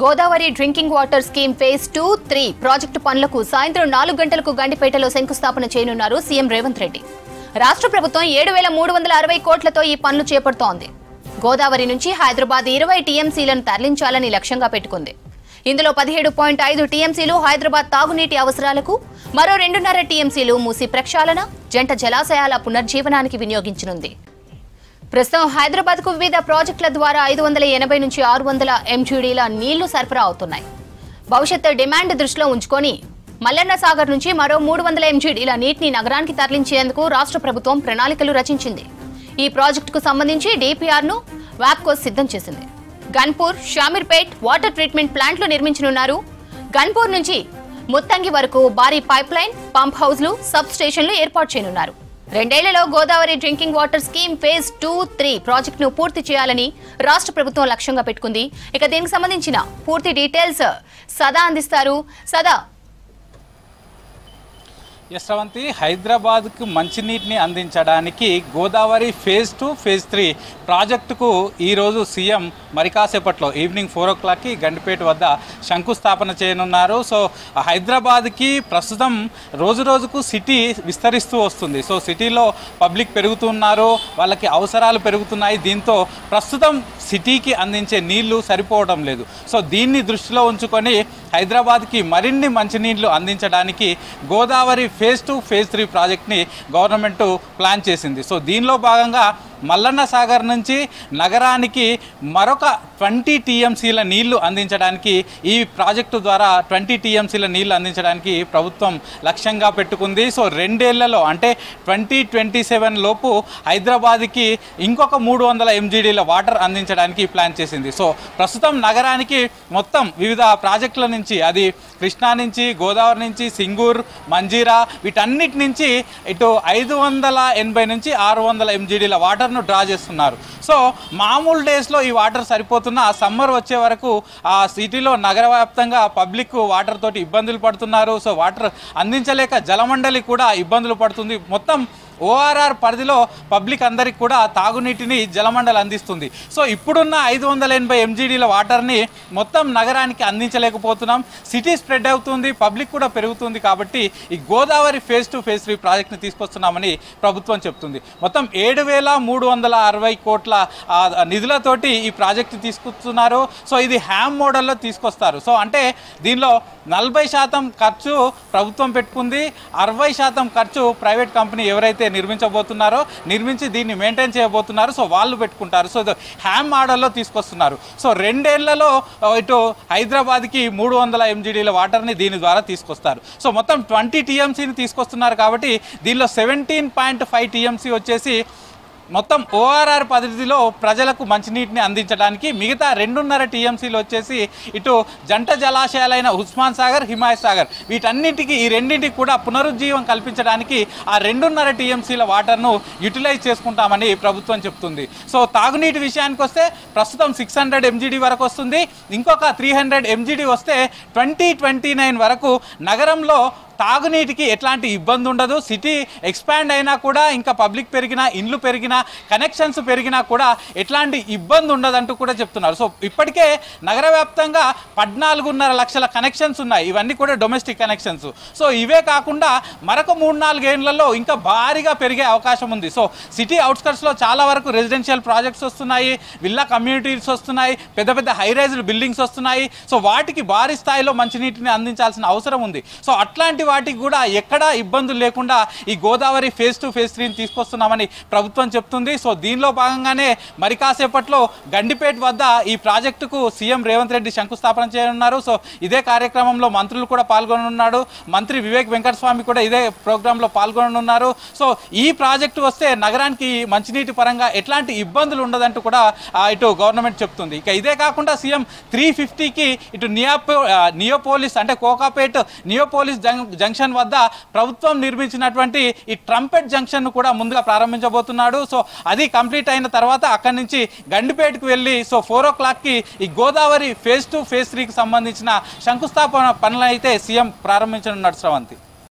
Godavari drinking water scheme phase 2, 3 project పనులకు సాయంత్రం 4 గంటలకు గండిపేటలో శంకుస్థాపన చేయనున్నారు సీఎం రేవంత్ రెడ్డి. రాష్ట్ర ప్రభుత్వం 7,360 కోట్లతో ఈ పనులు చేపడుతోంది. గోదావరి నుంచి హైదరాబాద్ 20 టీఎంసీలను తరలించాలని లక్ష్యంగా పెట్టుకుంది. ఇందులో 17.5 టీఎంసీలు హైదరాబాద్ తాగునీటి అవసరాలకు, మరో 2.5 టీఎంసీలు మూసి ప్రక్షాళన, జంట జలాశయాల పునర్జీవనానికి వినియోగించనుంది. ప్రస్తుతం హైదరాబాద్ కు వివిధ ప్రాజెక్టుల ద్వారా 580 నుంచి 600 ఎంజీడీల నీళ్లు సరఫరా అవుతున్నాయి. భవిష్యత్తు డిమాండ్ దృష్టిలో ఉంచుకొని మల్లన్న సాగర్ నుంచి మరో 300 ఎంజీడీల నీటిని నగరానికి తరలించేందుకు రాష్ట్ర ప్రభుత్వం ప్రణాళికలు రచించింది. ఈ ప్రాజెక్టుకు సంబంధించి డీపీఆర్ ను వాప్కో సిద్ధం చేసింది. గన్పూర్, షామీర్పేట్ వాటర్ ట్రీట్మెంట్ ప్లాంట్లు నిర్మించనున్నారు. గన్పూర్ నుంచి ముత్తంగి వరకు భారీ పైప్ లైన్, పంప్ హౌజ్లు, సబ్ స్టేషన్లు ఏర్పాటు చేయనున్నారు. 2 ఏళ్లలో Godavari drinking water scheme phase 2, 3 ప్రాజెక్టును పూర్తి చేయాలని రాష్ట్ర ప్రభుత్వం లక్ష్యంగా పెట్టుకుంది. ఇక దీనికి సంబంధించిన పూర్తి డీటెయిల్స్ సదా అందిస్తారు. సదా, యశ్వంతి, హైదరాబాద్కు మంచినీటిని అందించడానికి గోదావరి ఫేజ్ 2, ఫేజ్ 3 ప్రాజెక్టుకు ఈరోజు సీఎం మరి కాసేపట్లో ఈవినింగ్ 4 o'clockకి గండిపేట వద్ద శంకుస్థాపన చేయనున్నారు. సో హైదరాబాద్కి ప్రస్తుతం రోజు రోజుకు సిటీ విస్తరిస్తూ వస్తుంది. సో సిటీలో పబ్లిక్ పెరుగుతున్నారు, వాళ్ళకి అవసరాలు పెరుగుతున్నాయి. దీంతో ప్రస్తుతం సిటీకి అందించే నీళ్లు సరిపోవడం లేదు. సో దీన్ని దృష్టిలో ఉంచుకొని హైదరాబాద్కి మరిన్ని మంచినీళ్లు అందించడానికి గోదావరి ఫేజ్ 2, ఫేజ్ 3 ప్రాజెక్ట్ని గవర్నమెంట్ ప్లాన్ చేసింది. సో దీనిలో భాగంగా మల్లన్న సాగర్ నుంచి నగరానికి మరొక 20 టీఎంసీల నీళ్లు అందించడానికి, ఈ ప్రాజెక్టు ద్వారా 20 టీఎంసీల నీళ్లు అందించడానికి ప్రభుత్వం లక్ష్యంగా పెట్టుకుంది. సో 2 ఏళ్లలో అంటే 2027 లోపు హైదరాబాద్కి ఇంకొక 300 ఎంజీడీల వాటర్ అందించడానికి ప్లాన్ చేసింది. సో ప్రస్తుతం నగరానికి మొత్తం వివిధ ప్రాజెక్టుల నుంచి, అది కృష్ణా నుంచి, గోదావరి నుంచి, సింగూర్, మంజీరా, వీటన్నిటి నుంచి ఇటు 580 నుంచి 600 ఎంజీడీల వాటర్ను డ్రా చేస్తున్నారు. సో మామూలు డేస్లో ఈ వాటర్ సరిపోతున్న సమ్మర్ వచ్చే వరకు ఆ సిటీలో నగర వ్యాప్తంగా పబ్లిక్ వాటర్ తోటి ఇబ్బందులు పడుతున్నారు. సో వాటర్ అందించలేక జలమండలి కూడా ఇబ్బందులు పడుతుంది. మొత్తం ఓఆర్ఆర్ పరిధిలో పబ్లిక్ అందరికి కూడా తాగునీటిని జలమండలి అందిస్తుంది. సో ఇప్పుడున్న 580 ఎంజీడీల వాటర్ని మొత్తం నగరానికి అందించలేకపోతున్నాం. సిటీ స్ప్రెడ్ అవుతుంది, పబ్లిక్ కూడా పెరుగుతుంది. కాబట్టి ఈ గోదావరి ఫేజ్ 2, ఫేజ్ 3 ప్రాజెక్ట్ని తీసుకొస్తున్నామని ప్రభుత్వం చెప్తుంది. మొత్తం 7,360 కోట్ల నిధులతోటి ఈ ప్రాజెక్టు తీసుకొస్తున్నారు. సో ఇది హ్యామ్ మోడల్లో తీసుకొస్తారు. సో అంటే దీనిలో 40% ఖర్చు ప్రభుత్వం పెట్టుకుంది, 60% ఖర్చు ప్రైవేట్ కంపెనీ ఎవరైతే నిర్మించబోతున్నారో, నిర్మించి దీన్ని మెయింటైన్ చేయబోతున్నారు, సో వాళ్ళు పెట్టుకుంటారు. సో హ్యామ్ మోడల్లో తీసుకొస్తున్నారు. సో 2 ఏళ్లలో ఇటు హైదరాబాద్కి 300 ఎంజీడీల వాటర్ని దీని ద్వారా తీసుకొస్తారు. సో మొత్తం 20 టీఎంసీని తీసుకొస్తున్నారు. కాబట్టి దీనిలో 17.5 టీఎంసీ వచ్చేసి మొత్తం ఓఆర్ఆర్ పరిధిలో ప్రజలకు మంచినీటిని అందించడానికి, మిగతా 2.5 టీఎంసీలు వచ్చేసి ఇటు జంట జలాశయాలైన ఉస్మాన్ సాగర్, హిమాయత్ సాగర్, వీటన్నిటికీ ఈ రెండింటికి కూడా పునరుజ్జీవం కల్పించడానికి ఆ 2.5 టీఎంసీల వాటర్ను యూటిలైజ్ చేసుకుంటామని ప్రభుత్వం చెప్తుంది. సో తాగునీటి విషయానికి వస్తే ప్రస్తుతం 600 ఎంజీడీ వరకు వస్తుంది. ఇంకొక 300 ఎంజీడీ వస్తే 2029 వరకు నగరంలో తాగునీటికి ఎట్లాంటి ఇబ్బంది ఉండదు. సిటీ ఎక్స్పాండ్ అయినా కూడా, ఇంకా పబ్లిక్ పెరిగినా, ఇండ్లు పెరిగినా, కనెక్షన్స్ పెరిగినా కూడా ఎట్లాంటి ఇబ్బంది ఉండదంటూ కూడా చెప్తున్నారు. సో ఇప్పటికే నగర వ్యాప్తంగా 14.5 లక్షల కనెక్షన్స్ ఉన్నాయి. ఇవన్నీ కూడా డొమెస్టిక్ కనెక్షన్స్. సో ఇవే కాకుండా మరొక 3-4 ఏళ్లలో ఇంకా భారీగా పెరిగే అవకాశం ఉంది. సో సిటీ అవుట్స్కట్స్లో చాలా వరకు రెసిడెన్షియల్ ప్రాజెక్ట్స్ వస్తున్నాయి, విల్లా కమ్యూనిటీస్ వస్తున్నాయి, పెద్ద పెద్ద హైరైజ్డ్ బిల్డింగ్స్ వస్తున్నాయి. సో వాటికి భారీ స్థాయిలో మంచినీటిని అందించాల్సిన అవసరం ఉంది. సో అట్లాంటి వాటికి కూడా ఎక్కడా ఇబ్బందులు లేకుండా ఈ గోదావరి ఫేజ్ 2, ఫేజ్ 3 తీసుకొస్తున్నామని ప్రభుత్వం చెప్తుంది. సో దీనిలో భాగంగానే మరి కాసేపట్లో గండిపేట వద్ద ఈ ప్రాజెక్టుకు సీఎం రేవంత్ రెడ్డి శంకుస్థాపన చేయనున్నారు. సో ఇదే కార్యక్రమంలో మంత్రులు కూడా పాల్గొనున్నారు. మంత్రి వివేక్ వెంకటస్వామి కూడా ఇదే ప్రోగ్రాంలో పాల్గొనున్నారు. సో ఈ ప్రాజెక్టు వస్తే నగరానికి మంచినీటి పరంగా ఎట్లాంటి ఇబ్బందులు ఉండదంటూ కూడా ఇటు గవర్నమెంట్ చెప్తుంది. ఇక ఇదే కాకుండా సీఎం 350కి ఇటు నియోపోలిస్ అంటే కోకాపేట్ నియోపోలిస్ జంక్షన్ వద్ద ప్రభుత్వం నిర్మించినటువంటి ఈ ట్రంపెట్ జంక్షన్ కూడా ముందుగా ప్రారంభించబోతున్నాడు. సో అది కంప్లీట్ అయిన తర్వాత అక్కడి నుంచి గండిపేటకు వెళ్ళి సో 4 o'clockకి ఈ గోదావరి ఫేజ్ 2, ఫేజ్ 3కి సంబంధించిన శంకుస్థాపన పనులు అయితే సీఎం ప్రారంభించనున్నాడు. శ్రవంతి.